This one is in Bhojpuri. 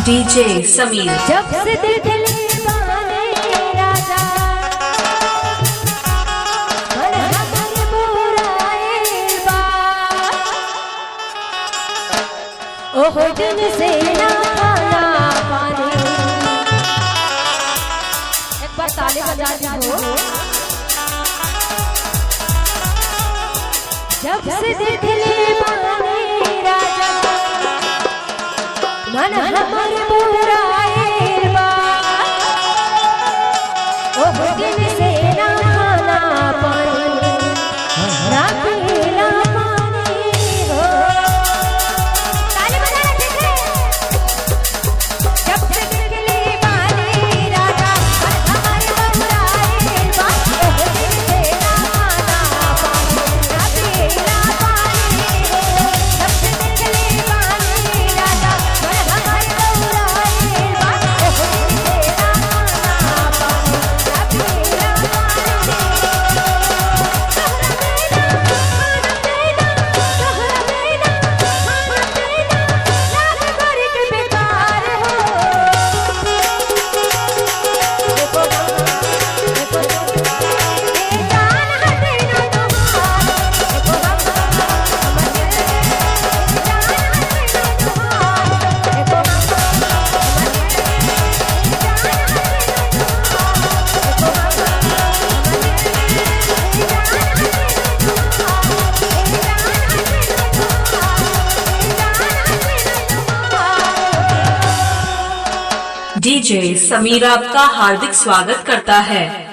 डीजे समीर। जब से दिल बाने राजा मन हमर बुराए बा ओहो दिन से ना खाना पानी। एक बार ताली बजा दो। जब से दिल बाने राजा मन हमर बुराए बा ओहो दिन से ना खाना पानी ना पीला पानी हो। ताली बजाना ठीक है। जब से दिल बाने राजा मन हमर बुराए बा ओहो दिन से ना खाना पानी ना पीला पानी हो। जब से दिल बाने राजा मन डीजे समीर आपका हार्दिक स्वागत करता है।